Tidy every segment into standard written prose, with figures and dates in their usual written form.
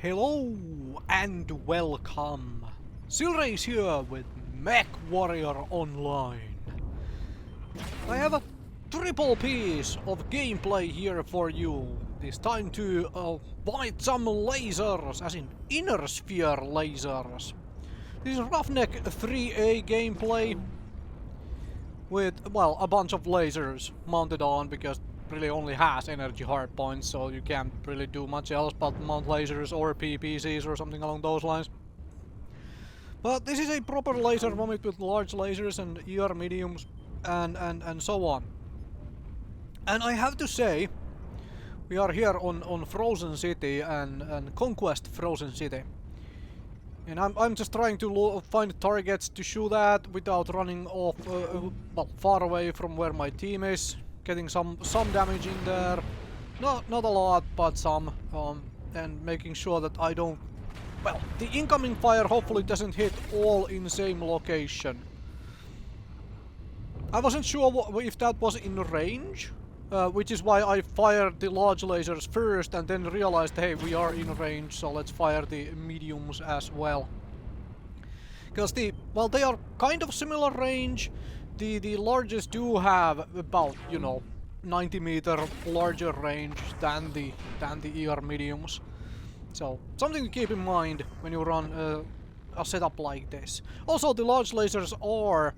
Hello and welcome. Silrace here with Mechwarrior Online. I have a triple piece of gameplay here for you. It's time to fight some lasers, as in inner sphere lasers. This is Roughneck 3A gameplay with, well, a bunch of lasers mounted on because really only has energy hardpoints, so you can't really do much else but mount lasers or PPCs or something along those lines. But this is a proper laser vomit with large lasers and ER mediums and so on. And I have to say, we are here on Frozen City and Conquest Frozen City. And I'm just trying to find targets to shoot at without running off well, far away from where my team is. Getting some damage in there, not a lot, but some, and making sure that I don't, well, the incoming fire hopefully doesn't hit all in the same location. I wasn't sure if that was in range, which is why I fired the large lasers first and then realized, hey, we are in range, so let's fire the mediums as well. Because well, they are kind of similar range. The largest do have about, you know, 90-meter larger range than the ER mediums. So something to keep in mind when you run a setup like this. Also, the large lasers are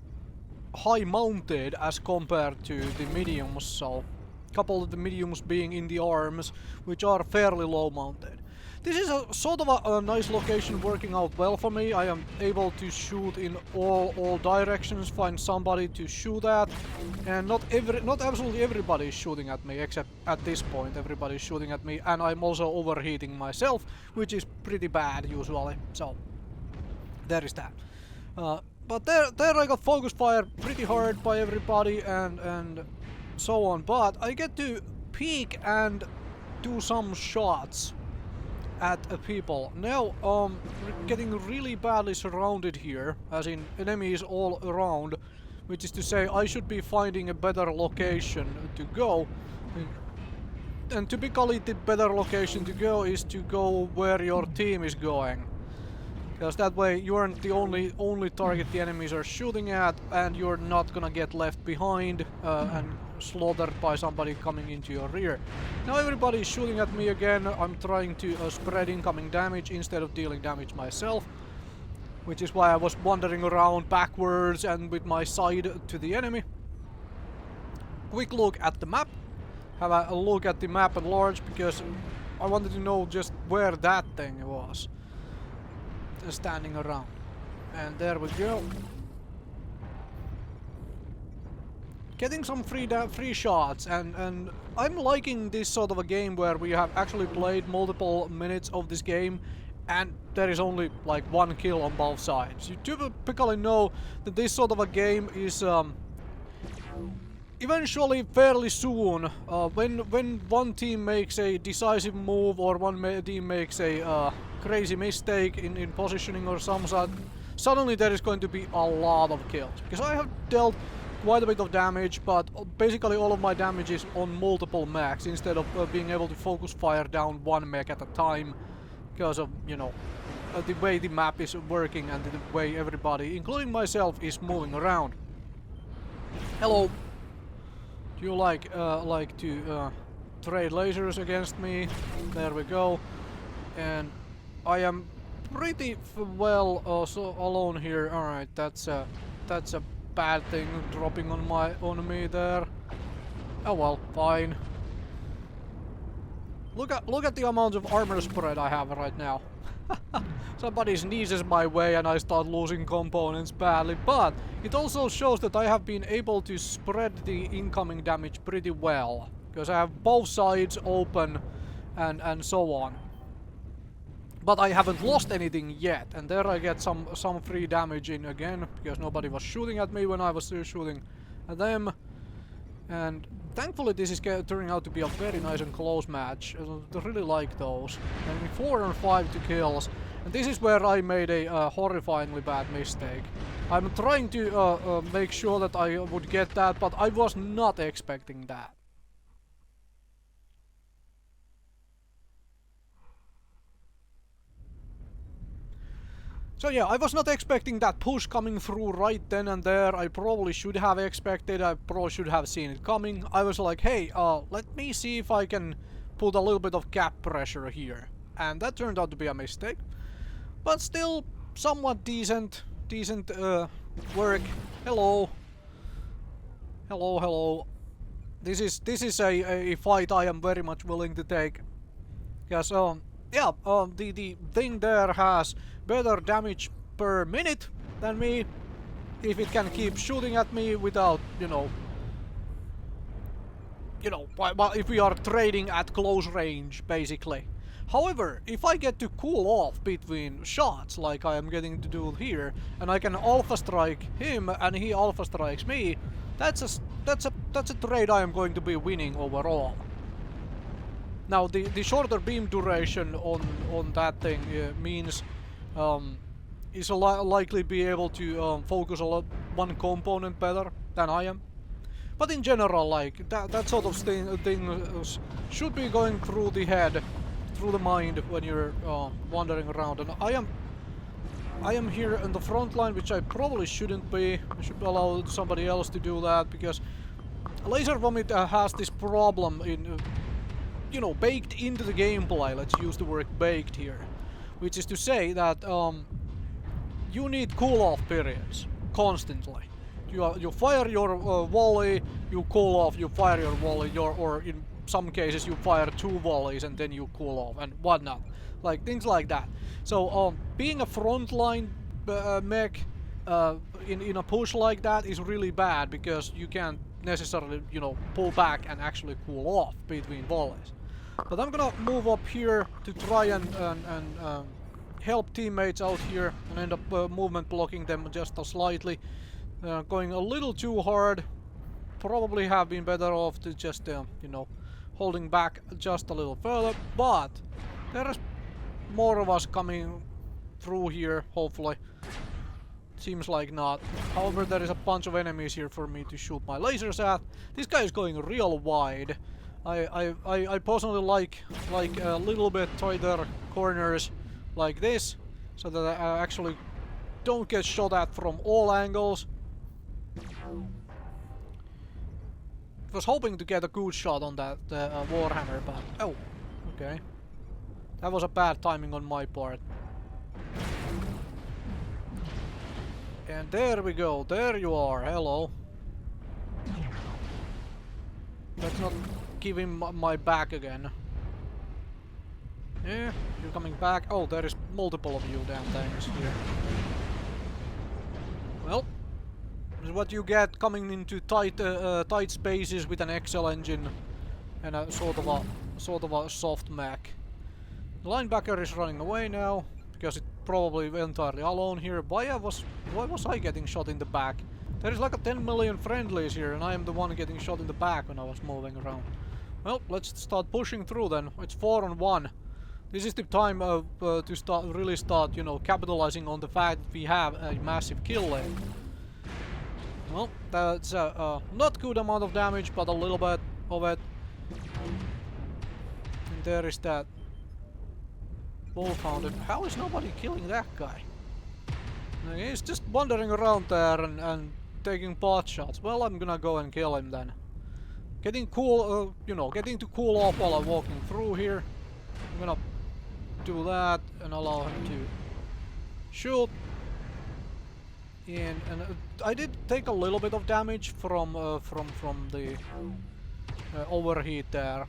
high mounted as compared to the mediums, so a couple of the mediums being in the arms, which are fairly low mounted. This is a sort of a nice location working out well for me. I am able to shoot in all directions, find somebody to shoot at, and not absolutely everybody is shooting at me, except at this point everybody is shooting at me, and I'm also overheating myself, which is pretty bad usually. So there is that. But there I got focus fire pretty hard by everybody and so on. But I get to peek and do some shots at people. Now, getting really badly surrounded here, as in enemies all around, which is to say I should be finding a better location to go. And typically the better location to go is to go where your team is going. Because that way you aren't the only target the enemies are shooting at, and you're not gonna get left behind and slaughtered by somebody coming into your rear. Now everybody is shooting at me again. I'm trying to spread incoming damage instead of dealing damage myself, which is why I was wandering around backwards and with my side to the enemy. Quick look at the map. Have a look at the map at large because I wanted to know just where that thing was standing around. And there we go. Getting some free shots, and I'm liking this sort of a game where we have actually played multiple minutes of this game and there is only like one kill on both sides. You typically know that this sort of a game is eventually fairly soon, when one team makes a decisive move or one team makes a crazy mistake in positioning or some sort, suddenly there is going to be a lot of kills. Because I have dealt quite a bit of damage, but basically all of my damage is on multiple mechs instead of being able to focus fire down one mech at a time because of, you know, the way the map is working and the way everybody, including myself, is moving around. Hello. Do you like to trade lasers against me? There we go. And I am pretty well so alone here. All right, that's a bad thing dropping on me there. Oh well, fine. Look at the amount of armor spread I have right now. Somebody sneezes my way and I start losing components badly, but it also shows that I have been able to spread the incoming damage pretty well, because I have both sides open and so on. But I haven't lost anything yet, and there I get some free damage in again, because nobody was shooting at me when I was shooting at them. And thankfully this is turning out to be a very nice and close match. I really like those. And 4 and 5 to kills. And this is where I made a horrifyingly bad mistake. I'm trying to make sure that I would get that, but I was not expecting that. So yeah, I was not expecting that push coming through right then and there. I probably should have expected, I probably should have seen it coming. I was like, hey, let me see if I can put a little bit of gap pressure here. And that turned out to be a mistake. But still, somewhat decent work. Hello. Hello, hello. This is a fight I am very much willing to take. Because, yeah, the thing there has better damage per minute than me. If it can keep shooting at me without, well, if we are trading at close range, basically. However, if I get to cool off between shots, like I am getting to do here, and I can alpha strike him and he alpha strikes me, that's a trade I am going to be winning overall. Now the shorter beam duration on that thing means is likely be able to focus one component better than I am. But in general, like that sort of thing should be going through the head, through the mind when you're wandering around. And I am here in the front line, which I probably shouldn't be. I should allow somebody else to do that, because Laser Vomit has this problem in, baked into the gameplay. Let's use the word baked here, which is to say that you need cool-off periods constantly. You fire your volley, you cool off, you fire your volley, or in some cases you fire 2 volleys and then you cool off and whatnot. Like things like that. So being a frontline mech in a push like that is really bad, because you can't necessarily, pull back and actually cool off between volleys. But I'm gonna move up here to try and help teammates out here and end up movement blocking them just slightly. Going a little too hard. Probably have been better off to just, holding back just a little further. But there is more of us coming through here, hopefully. Seems like not. However, there is a bunch of enemies here for me to shoot my lasers at. This guy is going real wide. I personally like a little bit tighter corners like this, so that I actually don't get shot at from all angles. Was hoping to get a good shot on that Warhammer, but oh, okay. That was a bad timing on my part. And there we go, there you are, hello. Let's not give him my back again. Yeah, you're coming back. Oh, there is multiple of you damn things here. Well, this is what you get coming into tight spaces with an XL engine and a sort of a soft mech. The linebacker is running away now because it probably entirely alone here. Why was I getting shot in the back? There is like a 10 million friendlies here, and I am the one getting shot in the back when I was moving around. Well, let's start pushing through then. It's 4-on-1. This is the time to really start, capitalizing on the fact that we have a massive kill lane. Well, that's a not good amount of damage, but a little bit of it. And there is that bullhound. How is nobody killing that guy? He's just wandering around there and taking pot shots. Well, I'm gonna go and kill him then. Getting cool, getting to cool off while I'm walking through here. I'm gonna do that and allow him to shoot. And I did take a little bit of damage from the overheat there.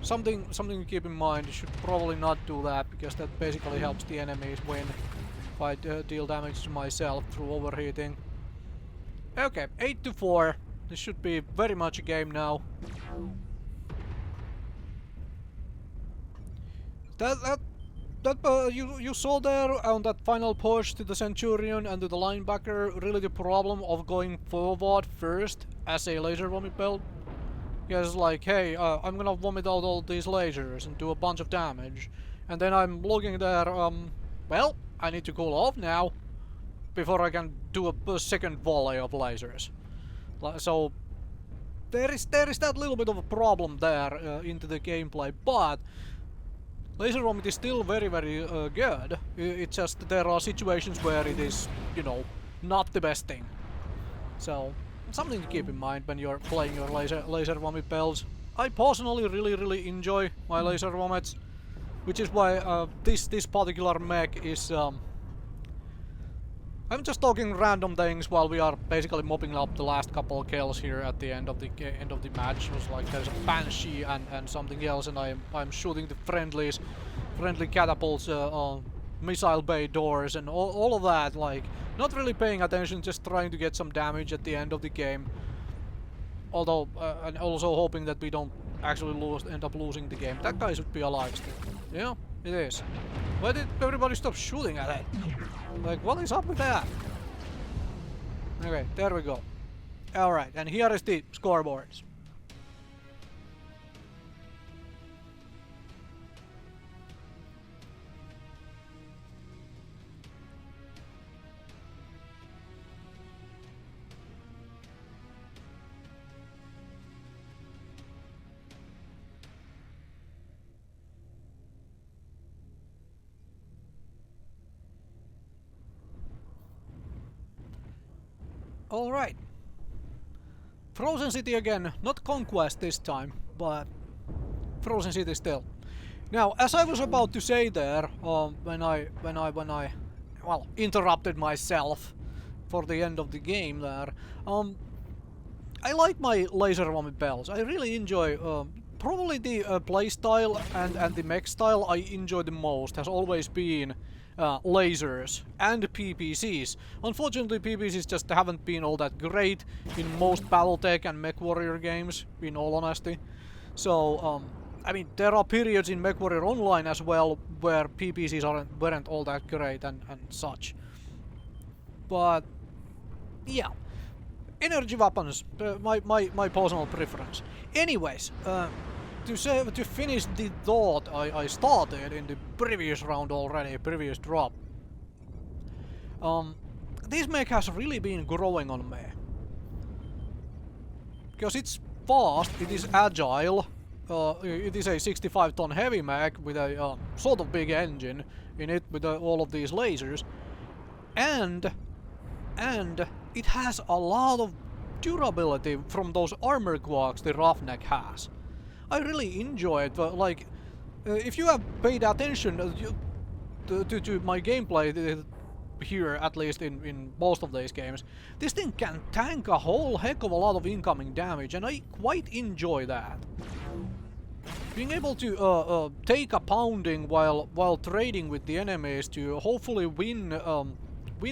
Something to keep in mind. You should probably not do that, because that basically helps the enemies win if I deal damage to myself through overheating. Okay, 8-4. This should be very much a game now. You saw there on that final push to the Centurion and to the linebacker, really the problem of going forward first as a laser vomit build. Because like, hey, I'm gonna vomit out all these lasers and do a bunch of damage. And then I'm looking there, well, I need to cool off now before I can do a second volley of lasers. So there is that little bit of a problem there into the gameplay, but Laser vomit is still very good. It's just there are situations where it is, you know, not the best thing. So something to keep in mind when you're playing your laser vomit bells. I personally really enjoy my laser vomits, which is why this particular mech is. I'm just talking random things while we are basically mopping up the last couple of kills here at the end of the match. It was like there's a banshee and something else, and I'm shooting the friendly catapults, missile bay doors, and all of that. Like not really paying attention, just trying to get some damage at the end of the game. Although, and also hoping that we don't actually end up losing the game. That guy should be alive still. Yeah, it is. Why did everybody stop shooting at it? Like, what is up with that? Okay, there we go. Alright, and here is the scoreboards. Alright. Frozen City again. Not Conquest this time, but Frozen City still. Now, as I was about to say there, when I well, interrupted myself for the end of the game there, I like my laser vomit bells. I really enjoy, probably the playstyle and the mech style I enjoy the most has always been lasers and PPCs. Unfortunately, PPCs just haven't been all that great in most Battletech and Mechwarrior games, in all honesty. So, I mean, there are periods in Mechwarrior Online as well where PPCs weren't all that great and such. But, yeah. Energy weapons, my personal preference. Anyways, to finish the thought I started in the previous round already, previous drop. This mech has really been growing on me. Because it's fast, it is agile, it is a 65-ton heavy mech with a sort of big engine in it with all of these lasers. And it has a lot of durability from those armor quarks the Roughneck has. I really enjoy it, but like, if you have paid attention to my gameplay here, at least in most of these games, this thing can tank a whole heck of a lot of incoming damage, and I quite enjoy that. Being able to take a pounding while trading with the enemies to hopefully win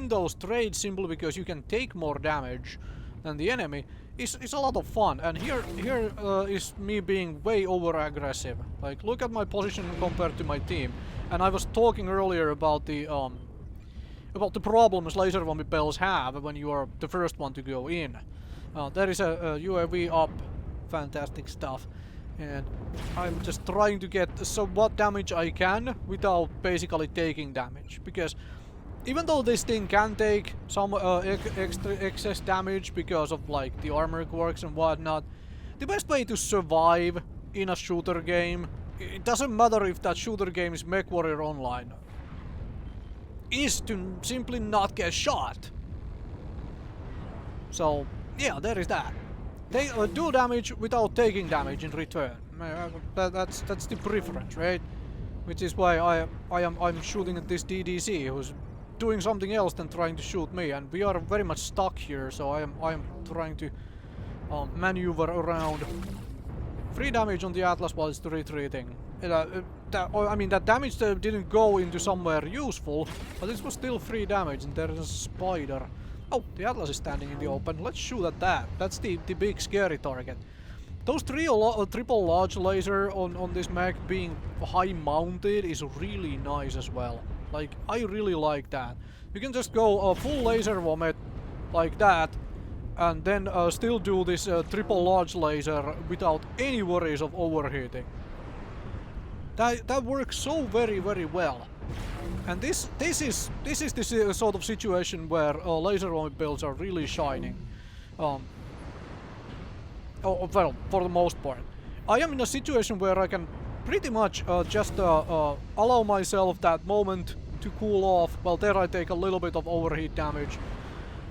those trades simply because you can take more damage than the enemy is a lot of fun. And here is me being way over aggressive. Like, look at my position compared to my team. And I was talking earlier about the problems laser vomit bells have when you are the first one to go in. There is a UAV up, fantastic stuff. And I'm just trying to get what damage I can without basically taking damage, because even though this thing can take some excess damage because of like the armor quirks and whatnot, the best way to survive in a shooter game, it doesn't matter if that shooter game is Mechwarrior Online, is to simply not get shot. So yeah, there is that. They do damage without taking damage in return. That's the preference, right? Which is why I'm shooting at this DDC who's doing something else than trying to shoot me, and we are very much stuck here. So I am trying to maneuver around. 3 damage on the Atlas while it's retreating. I mean, that damage didn't go into somewhere useful, but it was still 3 damage, and there is a spider. Oh, the Atlas is standing in the open. Let's shoot at that. That's the big scary target. Those triple large laser on this mech being high mounted is really nice as well. Like, I really like that. You can just go full laser vomit like that, and then still do this triple large laser without any worries of overheating. That works so very well. And this is the sort of situation where laser vomit builds are really shining. Well, for the most part. I am in a situation where I can pretty much just allow myself that moment to cool off. Well, there I take a little bit of overheat damage,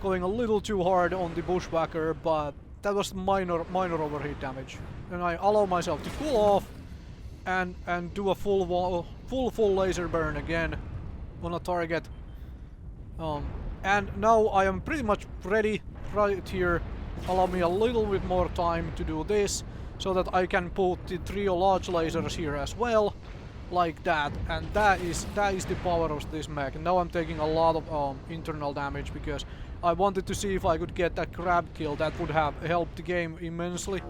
going a little too hard on the bushwhacker, but that was minor overheat damage. And I allow myself to cool off and do a full laser burn again on a target. And now I am pretty much ready right here. Allow me a little bit more time to do this, so that I can put the trio large lasers here as well, like that. And that is the power of this mech. And now I'm taking a lot of internal damage, because I wanted to see if I could get that crab kill. That would have helped the game immensely.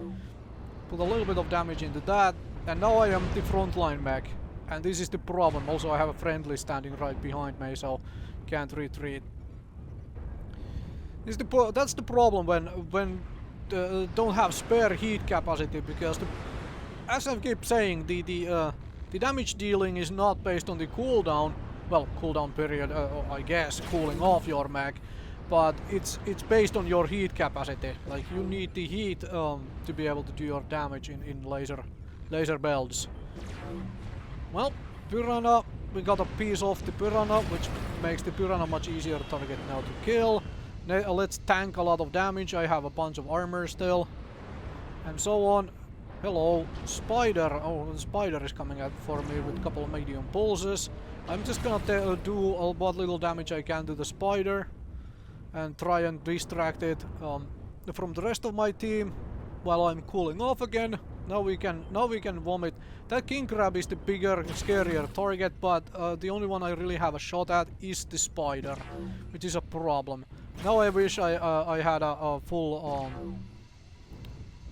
Put a little bit of damage into that, and now I am the frontline mech. And this is the problem. Also, I have a friendly standing right behind me, so can't retreat. That's the problem when don't have spare heat capacity, because as I keep saying, the damage dealing is not based on the cooldown. Well, cooldown period, I guess, cooling off your mech, but it's based on your heat capacity. Like, you need the heat to be able to do your damage in laser belts. Well, Piranha, we got a piece off the Piranha, which makes the Piranha much easier target now to kill. Let's tank a lot of damage. I have a bunch of armor still, and so on. Hello, Spider. Oh, the Spider is coming out for me with a couple of medium pulses. I'm just gonna do what little damage I can to the Spider and try and distract it from the rest of my team while I'm cooling off again. Now we can vomit. That king crab is the bigger, scarier target, but the only one I really have a shot at is the Spider, which is a problem. Now I wish I had a full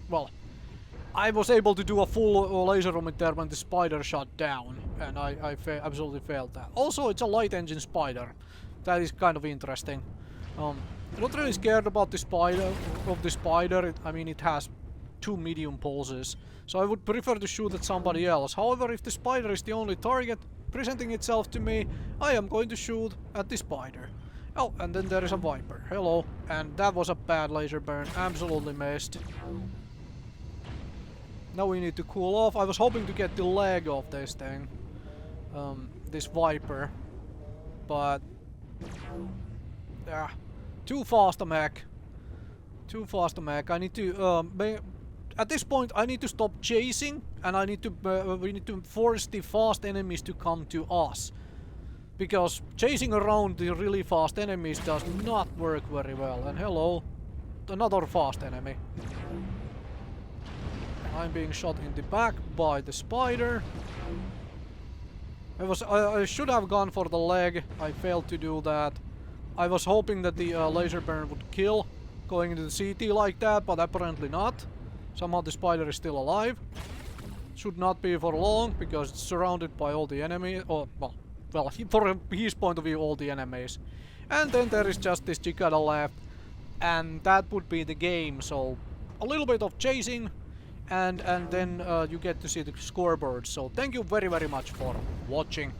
well, I was able to do a full laser emitter when the Spider shot down, and I absolutely failed that. Also, it's a light engine Spider. That is kind of interesting. I'm not really scared about the Spider. I mean, it has 2 medium pulses, so I would prefer to shoot at somebody else. However, if the Spider is the only target presenting itself to me, I am going to shoot at the Spider. Oh, and then there is a Viper. Hello. And that was a bad laser burn. Absolutely missed. Now we need to cool off. I was hoping to get the leg of this thing. This Viper. But... too fast a mech. Too fast a mech. I need to... at this point, I need to stop chasing. And I need to... we need to force the fast enemies to come to us. Because chasing around the really fast enemies does not work very well. And hello, another fast enemy. I'm being shot in the back by the Spider. I should have gone for the leg. I failed to do that. I was hoping that the laser burn would kill going into the CT like that, but apparently not. Somehow the Spider is still alive. Should not be for long, because it's surrounded by all the enemies. Or, well, from his point of view, all the enemies. And then there is just this Cicada left, and that would be the game. So a little bit of chasing, and then you get to see the scoreboard. So thank you very, very much for watching.